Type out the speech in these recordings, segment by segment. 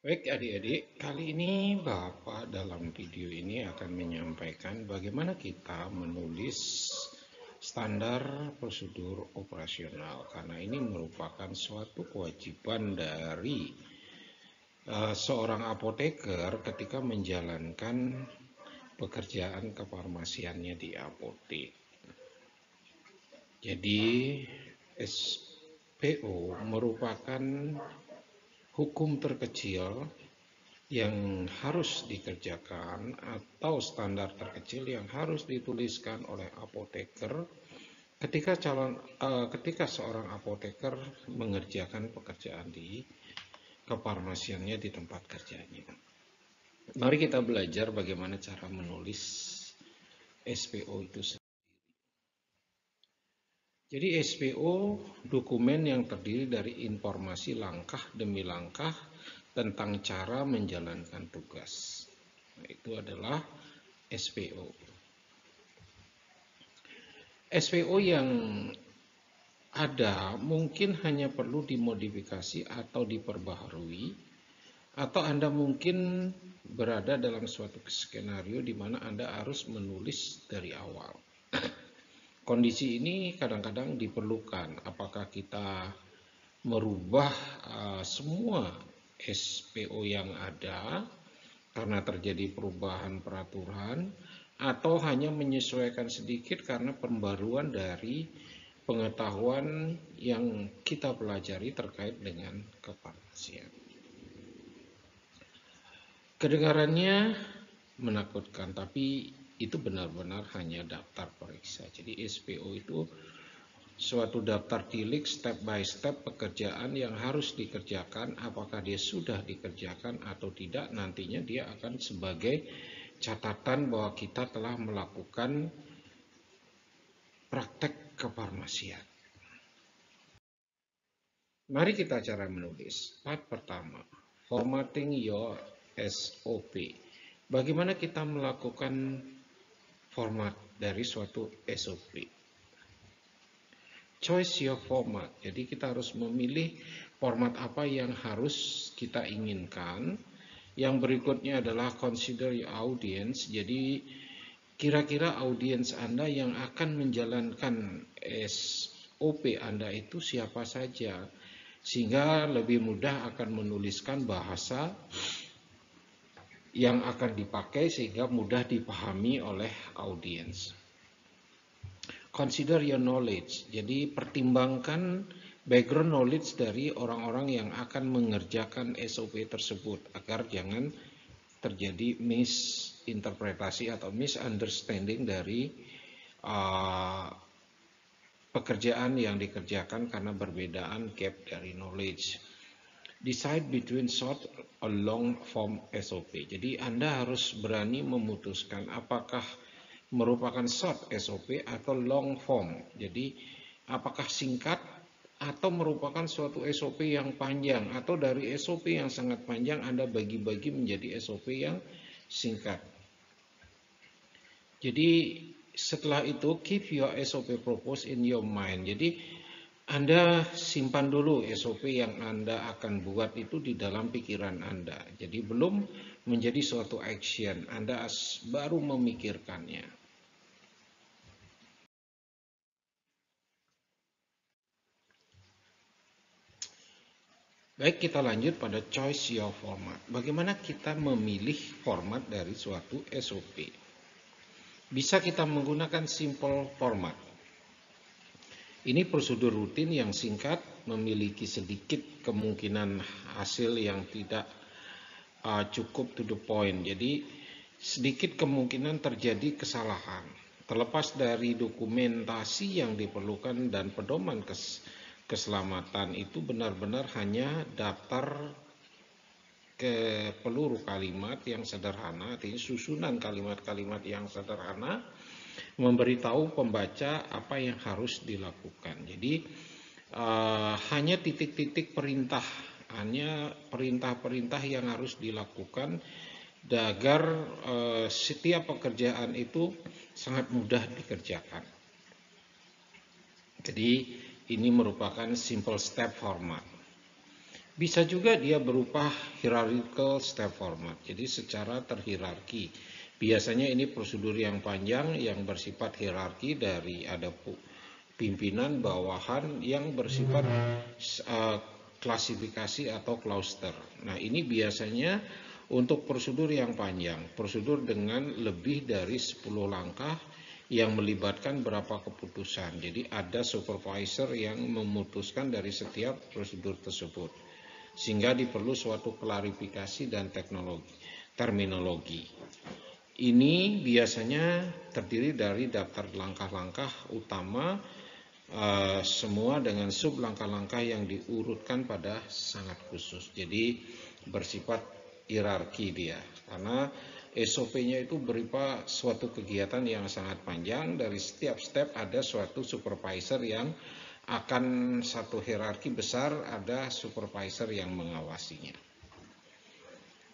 Baik adik-adik, kali ini Bapak dalam video ini akan menyampaikan bagaimana kita menulis standar prosedur operasional, karena ini merupakan suatu kewajiban dari seorang apoteker ketika menjalankan pekerjaan kefarmasiannya di apotek. Jadi SPO merupakan hukum terkecil yang harus dikerjakan atau standar terkecil yang harus dituliskan oleh apoteker ketika seorang apoteker mengerjakan pekerjaan di kefarmasiannya di tempat kerjanya. Mari kita belajar bagaimana cara menulis SPO itu sendiri. Jadi SPO dokumen yang terdiri dari informasi langkah demi langkah tentang cara menjalankan tugas. Nah, itu adalah SPO. SPO yang ada mungkin hanya perlu dimodifikasi atau diperbaharui, atau Anda mungkin berada dalam suatu skenario di mana Anda harus menulis dari awal. Kondisi ini kadang-kadang diperlukan. Apakah kita merubah semua SPO yang ada karena terjadi perubahan peraturan, atau hanya menyesuaikan sedikit karena pembaruan dari pengetahuan yang kita pelajari terkait dengan kefarmasian. Kedengarannya menakutkan, tapi itu benar-benar hanya daftar periksa. Jadi SPO itu suatu daftar tilik step by step pekerjaan yang harus dikerjakan. Apakah dia sudah dikerjakan atau tidak, nantinya dia akan sebagai catatan bahwa kita telah melakukan praktek kefarmasian. Mari kita cara menulis. Part pertama, formatting your SOP. Bagaimana kita melakukan format dari suatu SOP? Choose your format. Jadi kita harus memilih format apa yang harus kita inginkan. Yang berikutnya adalah consider your audience. Jadi kira-kira audiens Anda yang akan menjalankan SOP Anda itu siapa saja, sehingga lebih mudah akan menuliskan bahasa yang akan dipakai sehingga mudah dipahami oleh audiens. Consider your knowledge. Jadi pertimbangkan background knowledge dari orang-orang yang akan mengerjakan SOP tersebut agar jangan terjadi misinterpretasi atau misunderstanding dari pekerjaan yang dikerjakan karena perbedaan gap dari knowledge. Decide between short or long form SOP. Jadi Anda harus berani memutuskan apakah merupakan short SOP atau long form. Jadi apakah singkat atau merupakan suatu SOP yang panjang, atau dari SOP yang sangat panjang Anda bagi-bagi menjadi SOP yang singkat. Jadi setelah itu keep your SOP propose in your mind. Jadi Anda simpan dulu SOP yang Anda akan buat itu di dalam pikiran Anda. Jadi belum menjadi suatu action, Anda baru memikirkannya. Baik, kita lanjut pada choice your format. Bagaimana kita memilih format dari suatu SOP? Bisa kita menggunakan simple format. Ini prosedur rutin yang singkat, memiliki sedikit kemungkinan hasil yang tidak cukup to the point. Jadi sedikit kemungkinan terjadi kesalahan. Terlepas dari dokumentasi yang diperlukan dan pedoman keselamatan, itu benar-benar hanya daftar ke peluru kalimat yang sederhana, artinya susunan kalimat-kalimat yang sederhana, memberitahu pembaca apa yang harus dilakukan. Jadi hanya titik-titik perintah, hanya perintah-perintah yang harus dilakukan agar setiap pekerjaan itu sangat mudah dikerjakan. Jadi ini merupakan simple step format. Bisa juga dia berupa hierarchical step format, jadi secara terhierarki. Biasanya ini prosedur yang panjang yang bersifat hierarki dari ada pimpinan, bawahan yang bersifat klasifikasi atau cluster. Nah, ini biasanya untuk prosedur yang panjang, prosedur dengan lebih dari 10 langkah yang melibatkan berapa keputusan. Jadi ada supervisor yang memutuskan dari setiap prosedur tersebut. Sehingga diperlu suatu klarifikasi dan terminologi. Ini biasanya terdiri dari daftar langkah-langkah utama semua dengan sub langkah-langkah yang diurutkan pada sangat khusus. Jadi bersifat hierarki dia. Karena SOP-nya itu berupa suatu kegiatan yang sangat panjang, dari setiap step ada suatu supervisor yang akan satu hierarki besar, ada supervisor yang mengawasinya.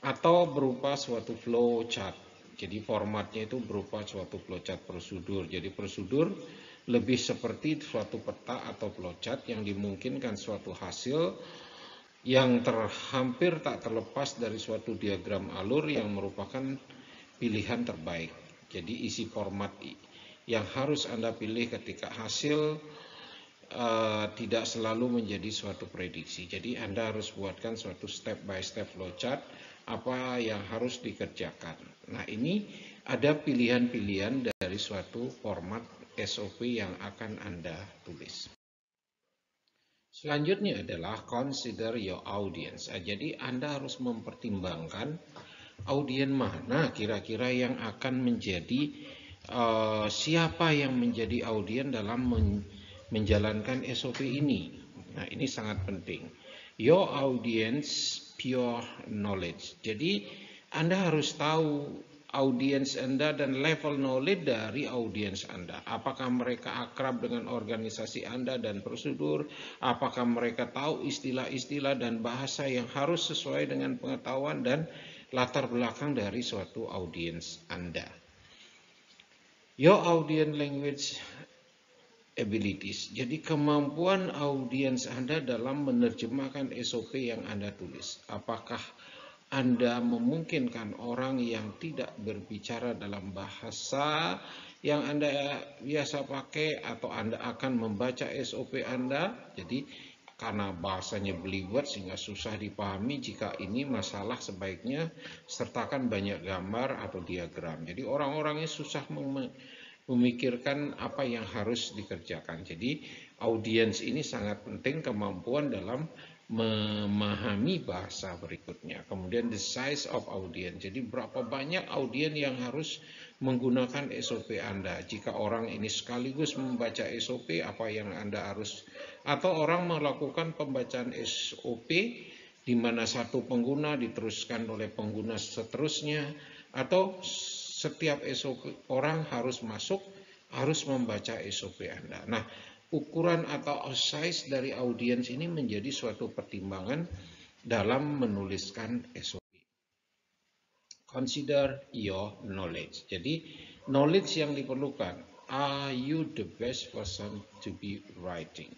Atau berupa suatu flow chart. Jadi formatnya itu berupa suatu flow chart prosedur. Jadi prosedur lebih seperti suatu peta atau flow chart yang dimungkinkan suatu hasil yang hampir tak terlepas dari suatu diagram alur yang merupakan pilihan terbaik. Jadi isi format yang harus Anda pilih ketika hasil tidak selalu menjadi suatu prediksi. Jadi Anda harus buatkan suatu step by step flowchart apa yang harus dikerjakan. Nah, ini ada pilihan-pilihan dari suatu format SOP yang akan Anda tulis. Selanjutnya adalah consider your audience. Jadi Anda harus mempertimbangkan audiens mana kira-kira yang akan menjadi siapa yang menjadi audiens dalam menjalankan SOP ini. Nah, ini sangat penting. Your audience pure knowledge. Jadi Anda harus tahu audiens Anda dan level knowledge dari audiens Anda. Apakah mereka akrab dengan organisasi Anda dan prosedur? Apakah mereka tahu istilah-istilah dan bahasa yang harus sesuai dengan pengetahuan dan latar belakang dari suatu audiens Anda? Your audience language abilities. Jadi kemampuan audiens Anda dalam menerjemahkan SOP yang Anda tulis. Apakah Anda memungkinkan orang yang tidak berbicara dalam bahasa yang Anda biasa pakai, atau Anda akan membaca SOP Anda? Jadi karena bahasanya belibet sehingga susah dipahami, jika ini masalah sebaiknya sertakan banyak gambar atau diagram. Jadi orang-orangnya susah memikirkan apa yang harus dikerjakan. Jadi audiens ini sangat penting, kemampuan dalam memahami bahasa berikutnya. Kemudian the size of audience. Jadi berapa banyak audiens yang harus menggunakan SOP Anda. Jika orang ini sekaligus membaca SOP, apa yang Anda harus, atau orang melakukan pembacaan SOP di mana satu pengguna diteruskan oleh pengguna seterusnya, atau setiap SOP orang harus masuk, harus membaca SOP Anda. Nah, ukuran atau size dari audiens ini menjadi suatu pertimbangan dalam menuliskan SOP. Consider your knowledge. Jadi, knowledge yang diperlukan. Are you the best person to be writing?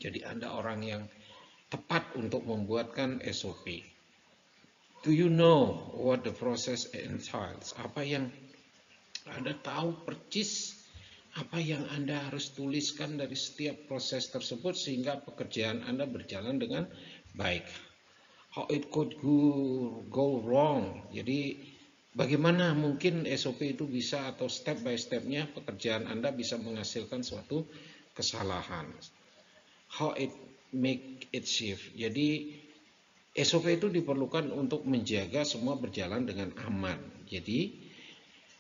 Jadi, Anda orang yang tepat untuk membuatkan SOP. Do you know what the process entails? Apa yang Anda tahu percis apa yang Anda harus tuliskan dari setiap proses tersebut sehingga pekerjaan Anda berjalan dengan baik. How it could go wrong. Jadi bagaimana mungkin SOP itu bisa, atau step by stepnya pekerjaan Anda bisa menghasilkan suatu kesalahan. How it make it shift. Jadi SOP itu diperlukan untuk menjaga semua berjalan dengan aman. Jadi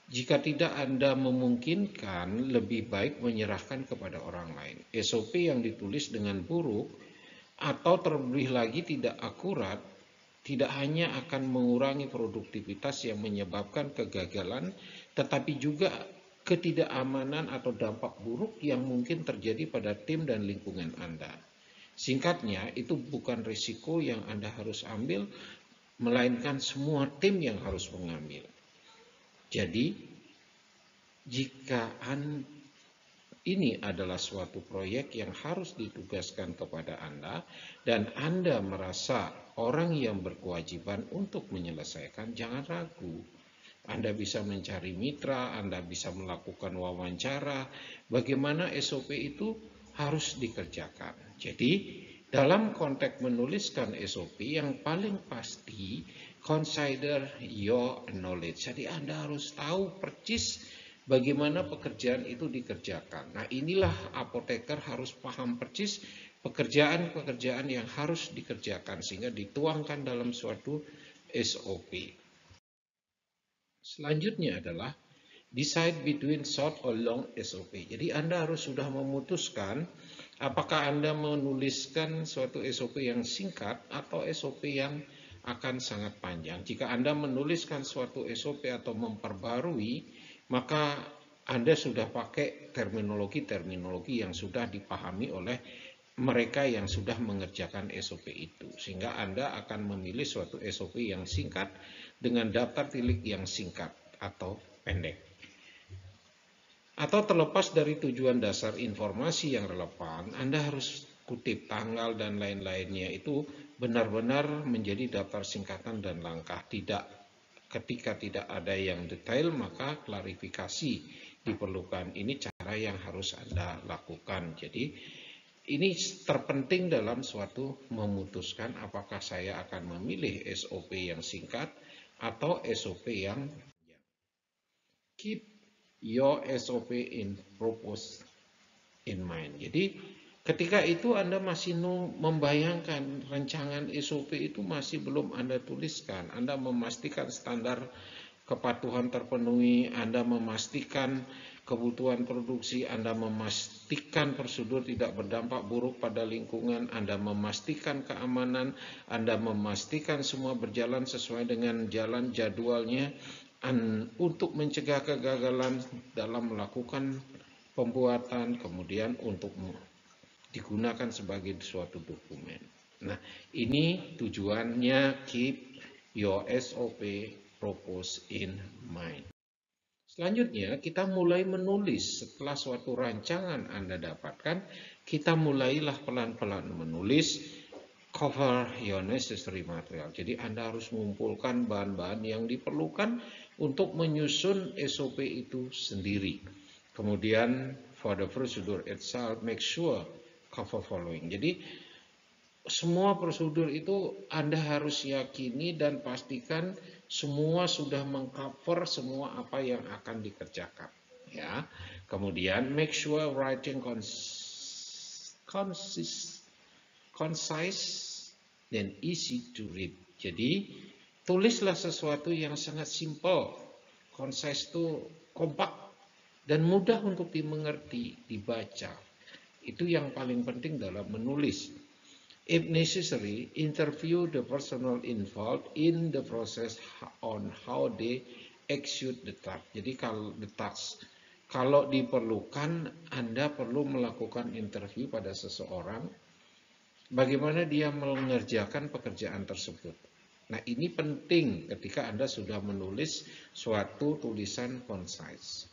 jika tidak Anda memungkinkan, lebih baik menyerahkan kepada orang lain. SOP yang ditulis dengan buruk atau terlebih lagi tidak akurat, tidak hanya akan mengurangi produktivitas yang menyebabkan kegagalan, tetapi juga ketidakamanan atau dampak buruk yang mungkin terjadi pada tim dan lingkungan Anda. Singkatnya, itu bukan risiko yang Anda harus ambil, melainkan semua tim yang harus mengambil. Jadi, jika ini adalah suatu proyek yang harus ditugaskan kepada Anda dan Anda merasa orang yang berkewajiban untuk menyelesaikan, jangan ragu. Anda bisa mencari mitra, Anda bisa melakukan wawancara, bagaimana SOP itu harus dikerjakan. Jadi, dalam konteks menuliskan SOP yang paling pasti, consider your knowledge. Jadi Anda harus tahu persis bagaimana pekerjaan itu dikerjakan. Nah, inilah apoteker harus paham persis pekerjaan-pekerjaan yang harus dikerjakan sehingga dituangkan dalam suatu SOP. Selanjutnya adalah decide between short or long SOP. Jadi Anda harus sudah memutuskan apakah Anda menuliskan suatu SOP yang singkat atau SOP yang akan sangat panjang. Jika Anda menuliskan suatu SOP atau memperbarui, maka Anda sudah pakai terminologi-terminologi yang sudah dipahami oleh mereka yang sudah mengerjakan SOP itu. Sehingga Anda akan memilih suatu SOP yang singkat dengan daftar tilik yang singkat atau pendek. Atau terlepas dari tujuan dasar informasi yang relevan, Anda harus kutip tanggal dan lain-lainnya itu benar-benar menjadi daftar singkatan dan langkah. Ketika tidak ada yang detail, maka klarifikasi diperlukan. Ini cara yang harus Anda lakukan. Jadi ini terpenting dalam suatu memutuskan apakah saya akan memilih SOP yang singkat atau SOP yang panjang. Keep your SOP in purpose in mind. Jadi ketika itu Anda masih membayangkan rancangan SOP itu masih belum Anda tuliskan. Anda memastikan standar kepatuhan terpenuhi, Anda memastikan kebutuhan produksi, Anda memastikan prosedur tidak berdampak buruk pada lingkungan, Anda memastikan keamanan, Anda memastikan semua berjalan sesuai dengan jalan jadwalnya untuk mencegah kegagalan dalam melakukan pembuatan, kemudian untuk digunakan sebagai suatu dokumen. Nah, ini tujuannya keep your SOP purpose in mind. Selanjutnya, kita mulai menulis. Setelah suatu rancangan Anda dapatkan, kita mulailah pelan-pelan menulis cover your necessary material. Jadi Anda harus mengumpulkan bahan-bahan yang diperlukan untuk menyusun SOP itu sendiri. Kemudian for the procedure itself, make sure cover following. Jadi semua prosedur itu Anda harus yakini dan pastikan semua sudah mengcover semua apa yang akan dikerjakan. Ya, kemudian make sure writing concise dan easy to read. Jadi tulislah sesuatu yang sangat simple, concise itu kompak dan mudah untuk dimengerti, dibaca. Itu yang paling penting dalam menulis. If necessary, interview the personnel involved in the process on how they execute the task. Jadi kalau diperlukan, Anda perlu melakukan interview pada seseorang, bagaimana dia mengerjakan pekerjaan tersebut. Nah, ini penting ketika Anda sudah menulis suatu tulisan concise.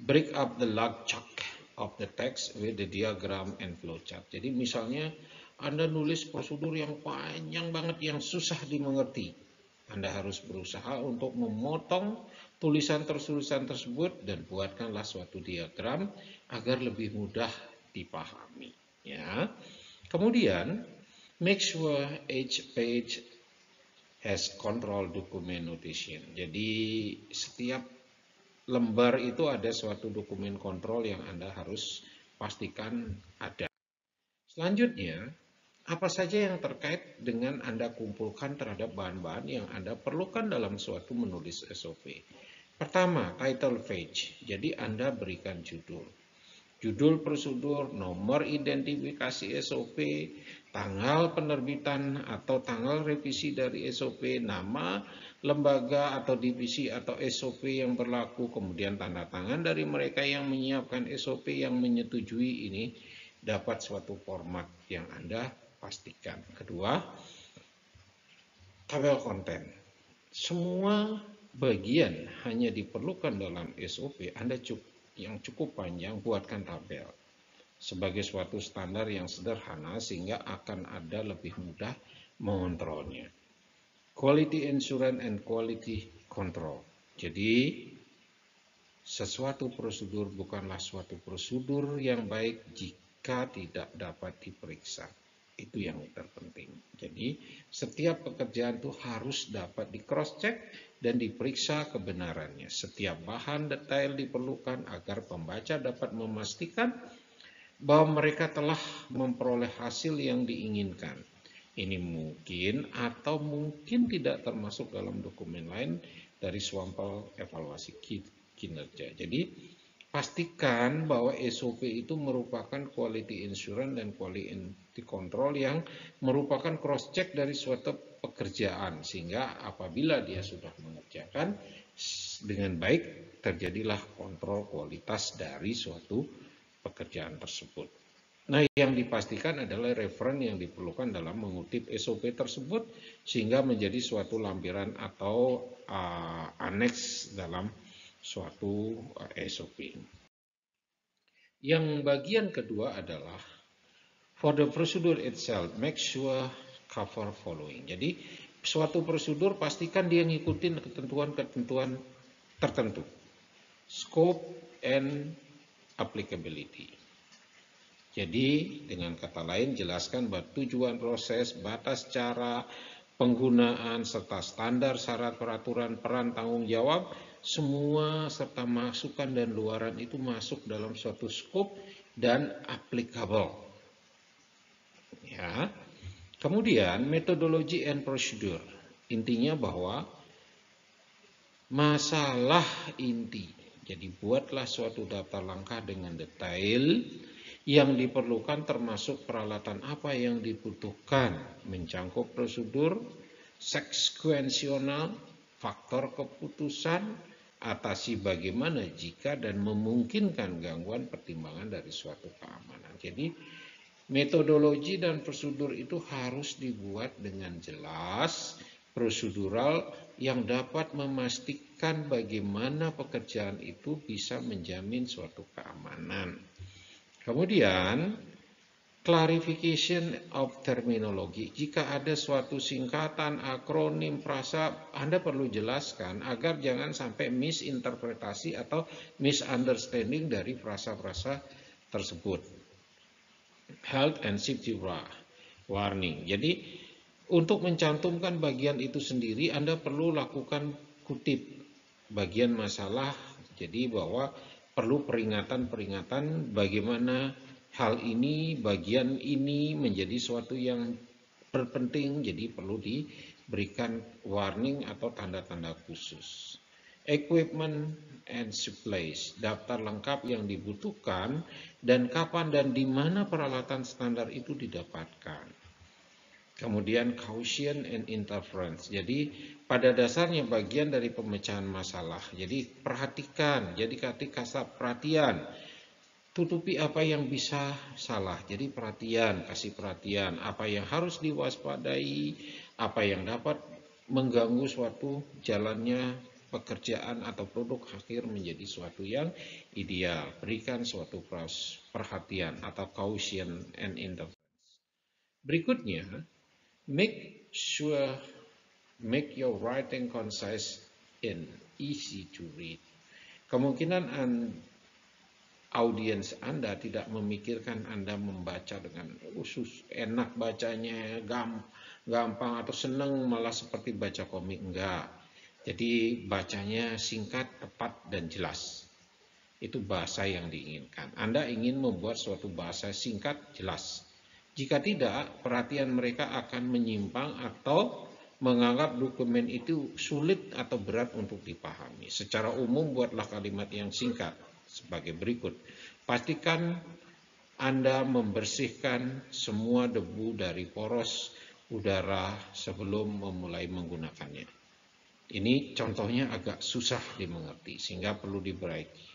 Break up the log chunk of the text with the diagram and flowchart. Jadi misalnya Anda nulis prosedur yang panjang banget yang susah dimengerti. Anda harus berusaha untuk memotong tulisan-tulisan tersebut dan buatkanlah suatu diagram agar lebih mudah dipahami. Ya. Kemudian make sure each page has control document notation. Jadi setiap lembar itu ada suatu dokumen kontrol yang Anda harus pastikan ada. Selanjutnya, apa saja yang terkait dengan Anda kumpulkan terhadap bahan-bahan yang Anda perlukan dalam suatu menulis SOP. Pertama, title page. Jadi Anda berikan judul. Judul prosedur, nomor identifikasi SOP, tanggal penerbitan atau tanggal revisi dari SOP, nama lembaga atau divisi atau SOP yang berlaku, kemudian tanda tangan dari mereka yang menyiapkan SOP yang menyetujui ini dapat suatu format yang Anda pastikan. Kedua, tabel konten. Semua bagian hanya diperlukan dalam SOP, Anda yang cukup panjang, buatkan tabel sebagai suatu standar yang sederhana sehingga akan ada lebih mudah mengontrolnya. Quality assurance and quality control. Jadi sesuatu prosedur bukanlah suatu prosedur yang baik jika tidak dapat diperiksa. Itu yang terpenting. Jadi setiap pekerjaan itu harus dapat di cross check dan diperiksa kebenarannya. Setiap bahan detail diperlukan agar pembaca dapat memastikan bahwa mereka telah memperoleh hasil yang diinginkan. Ini mungkin atau mungkin tidak termasuk dalam dokumen lain dari sampel evaluasi kinerja. Jadi pastikan bahwa SOP itu merupakan quality assurance dan quality control yang merupakan cross check dari suatu pekerjaan, sehingga apabila dia sudah mengerjakan dengan baik terjadilah kontrol kualitas dari suatu pekerjaan tersebut. Nah, yang dipastikan adalah referen yang diperlukan dalam mengutip SOP tersebut sehingga menjadi suatu lampiran atau aneks dalam suatu SOP. Yang bagian kedua adalah for the procedure itself, make sure cover following. Jadi suatu prosedur pastikan dia ngikutin ketentuan-ketentuan tertentu. Scope and applicability. Jadi dengan kata lain jelaskan bahwa tujuan proses, batas cara, penggunaan, serta standar syarat peraturan peran tanggung jawab, semua serta masukan dan luaran itu masuk dalam suatu scope dan applicable. Ya. Kemudian metodologi and procedure. Intinya bahwa masalah inti. Jadi buatlah suatu daftar langkah dengan detail yang diperlukan termasuk peralatan apa yang dibutuhkan, mencangkup prosedur, sekuensional, faktor keputusan, atasi bagaimana jika dan memungkinkan gangguan pertimbangan dari suatu keamanan. Jadi metodologi dan prosedur itu harus dibuat dengan jelas, prosedural yang dapat memastikan bagaimana pekerjaan itu bisa menjamin suatu keamanan. Kemudian clarification of terminology. Jika ada suatu singkatan, akronim, frasa, Anda perlu jelaskan agar jangan sampai misinterpretasi atau misunderstanding dari frasa-frasa tersebut. Health and safety warning. Jadi untuk mencantumkan bagian itu sendiri Anda perlu lakukan kutip bagian masalah. Jadi bahwa perlu peringatan-peringatan bagaimana hal ini, bagian ini menjadi suatu yang berpenting, jadi perlu diberikan warning atau tanda-tanda khusus. Equipment and supplies, daftar lengkap yang dibutuhkan dan kapan dan di mana peralatan standar itu didapatkan. Kemudian caution and interference. Jadi pada dasarnya bagian dari pemecahan masalah. Jadi perhatikan, jadi kasih perhatian. Tutupi apa yang bisa salah. Jadi perhatian, kasih perhatian. Apa yang harus diwaspadai, apa yang dapat mengganggu suatu jalannya pekerjaan atau produk akhir menjadi suatu yang ideal. Berikan suatu perhatian atau caution and interference. Berikutnya, make your writing concise and easy to read. Kemungkinan audiens Anda tidak memikirkan Anda membaca dengan khusus, enak bacanya, gampang atau senang malah seperti baca komik. Enggak. Jadi bacanya singkat, tepat, dan jelas. Itu bahasa yang diinginkan. Anda ingin membuat suatu bahasa singkat, jelas. Jika tidak, perhatian mereka akan menyimpang atau menganggap dokumen itu sulit atau berat untuk dipahami. Secara umum, buatlah kalimat yang singkat sebagai berikut. Pastikan Anda membersihkan semua debu dari poros udara sebelum memulai menggunakannya. Ini contohnya agak susah dimengerti sehingga perlu diperbaiki.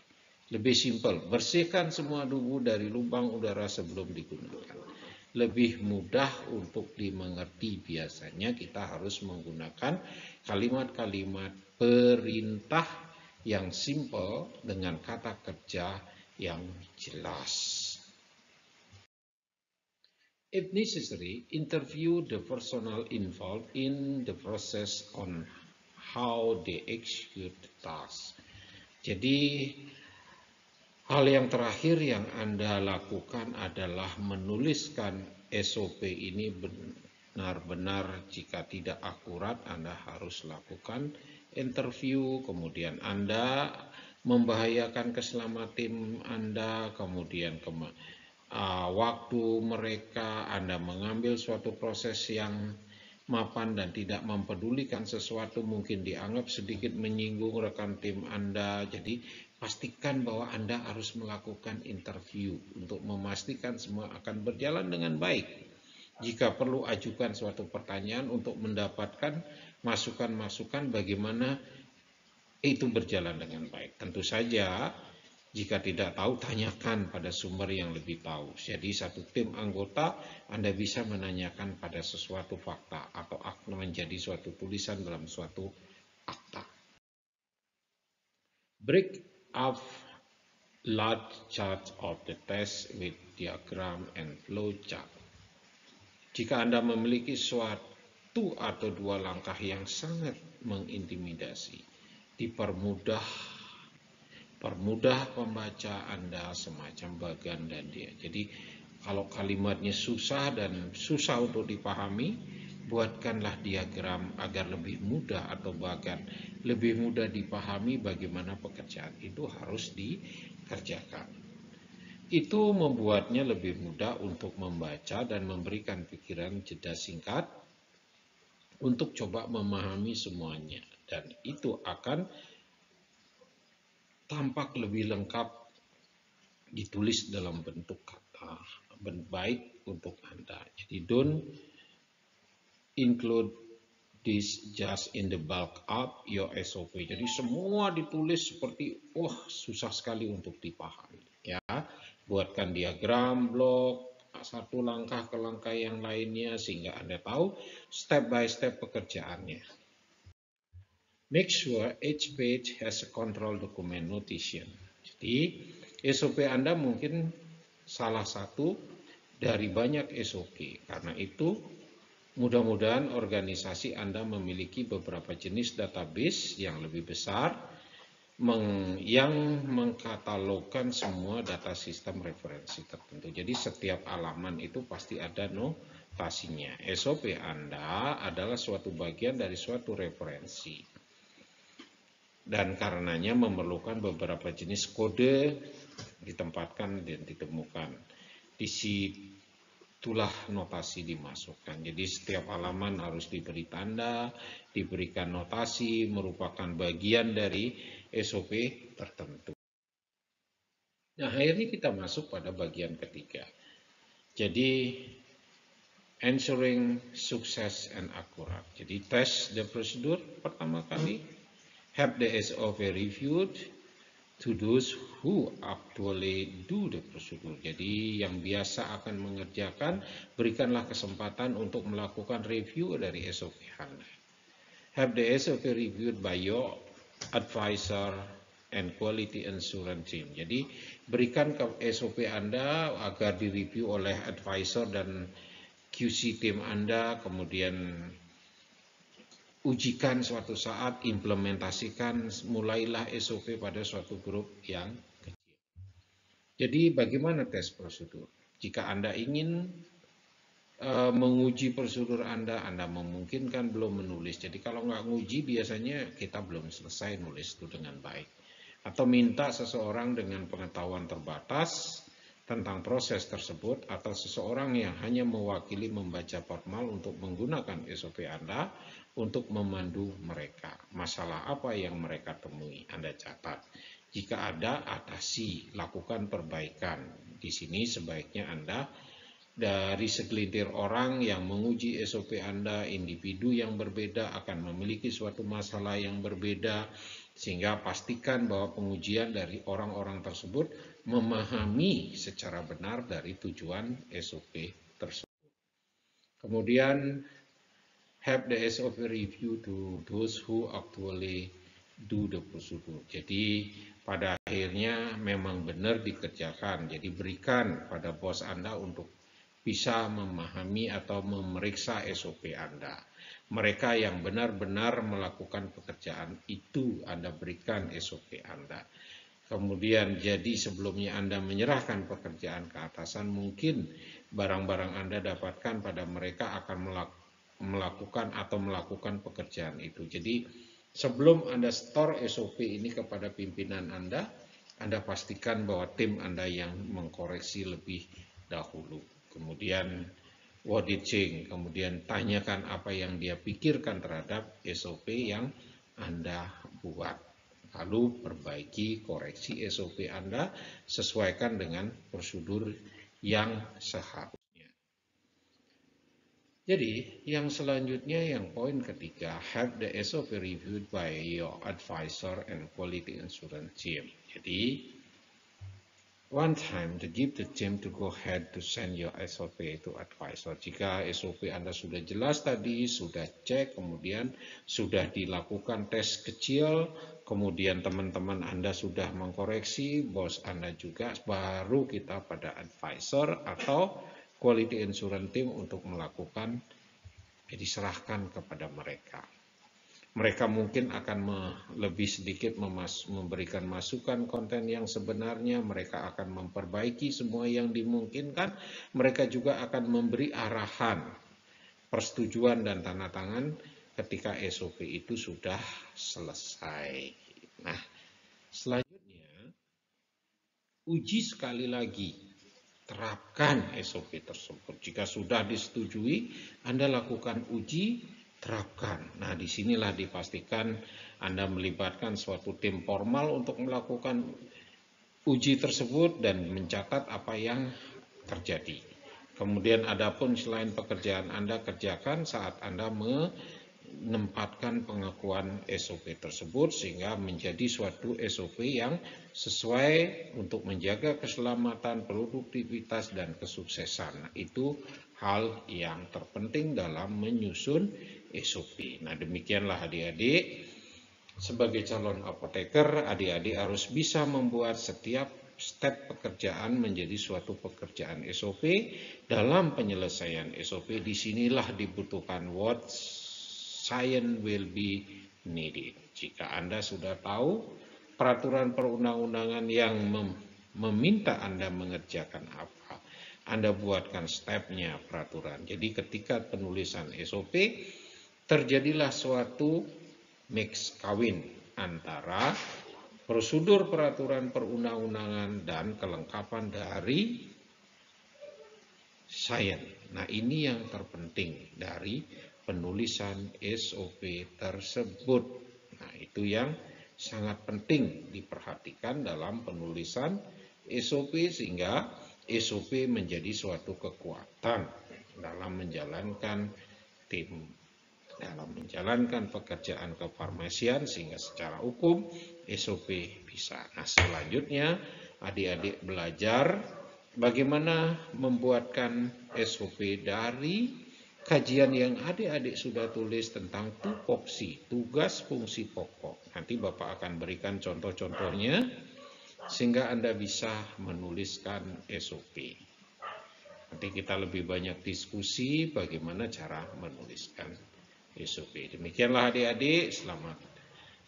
Lebih simpel, bersihkan semua debu dari lubang udara sebelum digunakan. Lebih mudah untuk dimengerti, biasanya kita harus menggunakan kalimat-kalimat perintah yang simple dengan kata kerja yang jelas. If necessary, interview the personnel involved in the process on how they execute the task. Jadi, hal yang terakhir yang Anda lakukan adalah menuliskan SOP ini benar-benar. Jika tidak akurat, Anda harus lakukan interview, kemudian Anda membahayakan keselamatan tim Anda, kemudian waktu mereka, Anda mengambil suatu proses yang mapan dan tidak mempedulikan sesuatu, mungkin dianggap sedikit menyinggung rekan tim Anda. Jadi pastikan bahwa Anda harus melakukan interview untuk memastikan semua akan berjalan dengan baik. Jika perlu, ajukan suatu pertanyaan untuk mendapatkan masukan-masukan bagaimana itu berjalan dengan baik. Tentu saja jika tidak tahu, tanyakan pada sumber yang lebih tahu. Jadi satu tim anggota Anda bisa menanyakan pada sesuatu fakta atau menjadi suatu tulisan dalam suatu akta. Break up large chart of the test with diagram and flow chart. Jika Anda memiliki suatu atau dua langkah yang sangat mengintimidasi, dipermudah pembaca Anda semacam bagan dan dia. Jadi kalau kalimatnya susah dan susah untuk dipahami, buatkanlah diagram agar lebih mudah, atau bahkan lebih mudah dipahami bagaimana pekerjaan itu harus dikerjakan. Itu membuatnya lebih mudah untuk membaca dan memberikan pikiran jeda singkat untuk coba memahami semuanya. Dan itu akan tampak lebih lengkap ditulis dalam bentuk kata baik untuk Anda. Jadi don't include this just in the bulk up your SOP. Jadi semua ditulis seperti susah sekali untuk dipahami. Ya, buatkan diagram, blok, satu langkah ke langkah yang lainnya sehingga Anda tahu step by step pekerjaannya. Make sure each page has a control document notation. Jadi SOP Anda mungkin salah satu dari banyak SOP. Karena itu mudah-mudahan organisasi Anda memiliki beberapa jenis database yang lebih besar yang mengkatalogkan semua data sistem referensi tertentu. Jadi setiap halaman itu pasti ada notasinya. SOP Anda adalah suatu bagian dari suatu referensi. Dan karenanya memerlukan beberapa jenis kode ditempatkan dan ditemukan. Di situlah notasi dimasukkan. Jadi setiap halaman harus diberi tanda, diberikan notasi, merupakan bagian dari SOP tertentu. Nah, akhirnya kita masuk pada bagian ketiga. Jadi ensuring success and accurate. Jadi test the procedure pertama kali. Have the SOP reviewed to those who actually do the procedure. Jadi yang biasa akan mengerjakan, berikanlah kesempatan untuk melakukan review dari SOP Anda. Have the SOP reviewed by your advisor and quality assurance team. Jadi berikan ke SOP Anda agar direview oleh advisor dan QC tim Anda, kemudian ujikan suatu saat, implementasikan, mulailah SOP pada suatu grup yang kecil. Jadi bagaimana tes prosedur? Jika Anda ingin menguji prosedur Anda memungkinkan belum menulis. Jadi kalau nggak nguji biasanya kita belum selesai nulis itu dengan baik. Atau minta seseorang dengan pengetahuan terbatas tentang proses tersebut, atau seseorang yang hanya mewakili membaca formal untuk menggunakan SOP Anda untuk memandu mereka. Masalah apa yang mereka temui, Anda catat. Jika ada, atasi, lakukan perbaikan. Di sini sebaiknya Anda dari segelintir orang yang menguji SOP Anda, individu yang berbeda akan memiliki suatu masalah yang berbeda, sehingga pastikan bahwa pengujian dari orang-orang tersebut memahami secara benar dari tujuan SOP tersebut. Kemudian have the SOP review to those who actually do the procedure. Jadi pada akhirnya memang benar dikerjakan. Jadi berikan pada bos Anda untuk bisa memahami atau memeriksa SOP Anda. Mereka yang benar-benar melakukan pekerjaan itu Anda berikan SOP Anda. Kemudian jadi sebelumnya Anda menyerahkan pekerjaan ke atasan, mungkin barang-barang Anda dapatkan pada mereka akan melakukan pekerjaan itu. Jadi sebelum Anda store SOP ini kepada pimpinan Anda pastikan bahwa tim Anda yang mengkoreksi lebih dahulu. Kemudian auditing, kemudian tanyakan apa yang dia pikirkan terhadap SOP yang Anda buat. Lalu perbaiki, koreksi SOP Anda, sesuaikan dengan prosedur yang seharusnya. Jadi, yang selanjutnya yang poin ketiga, have the SOP reviewed by your advisor and quality assurance team. Jadi, one time to give the team to go ahead to send your SOP to advisor. Jika SOP Anda sudah jelas tadi, sudah cek, kemudian sudah dilakukan tes kecil, kemudian teman-teman Anda sudah mengkoreksi, bos Anda juga, baru kita pada advisor atau quality assurance team untuk melakukan, diserahkan kepada mereka. Mereka mungkin akan lebih sedikit memberikan masukan konten yang sebenarnya, mereka akan memperbaiki semua yang dimungkinkan, mereka juga akan memberi arahan, persetujuan dan tanda tangan ketika SOP itu sudah selesai. Nah, selanjutnya, uji sekali lagi, terapkan SOP tersebut. Jika sudah disetujui, Anda lakukan uji, terapkan. Nah, disinilah dipastikan Anda melibatkan suatu tim formal untuk melakukan uji tersebut dan mencatat apa yang terjadi. Kemudian adapun selain pekerjaan Anda kerjakan saat Anda menempatkan pengakuan SOP tersebut sehingga menjadi suatu SOP yang sesuai untuk menjaga keselamatan, produktivitas, dan kesuksesan. Nah, itu hal yang terpenting dalam menyusun SOP. Nah, demikianlah adik-adik, sebagai calon apoteker, adik-adik harus bisa membuat setiap step pekerjaan menjadi suatu pekerjaan SOP. Dalam penyelesaian SOP, disinilah dibutuhkan what science will be needed. Jika Anda sudah tahu peraturan perundang-undangan yang meminta Anda mengerjakan apa, Anda buatkan stepnya peraturan. Jadi ketika penulisan SOP, terjadilah suatu mix kawin antara prosedur peraturan perundang-undangan dan kelengkapan dari sains. Nah, ini yang terpenting dari penulisan SOP tersebut. Nah, itu yang sangat penting diperhatikan dalam penulisan SOP sehingga SOP menjadi suatu kekuatan dalam menjalankan tim, dalam menjalankan pekerjaan kefarmasian sehingga secara hukum SOP bisa. Nah, selanjutnya adik-adik belajar bagaimana membuatkan SOP dari kajian yang adik-adik sudah tulis tentang tupoksi, tugas fungsi pokok. Nanti Bapak akan berikan contoh-contohnya sehingga Anda bisa menuliskan SOP. Nanti kita lebih banyak diskusi bagaimana cara menuliskan SOP. Demikianlah adik-adik, selamat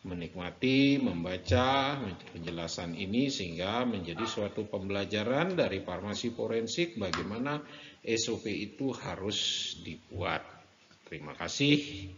menikmati, membaca penjelasan ini sehingga menjadi suatu pembelajaran dari farmasi forensik bagaimana SOP itu harus dibuat. Terima kasih.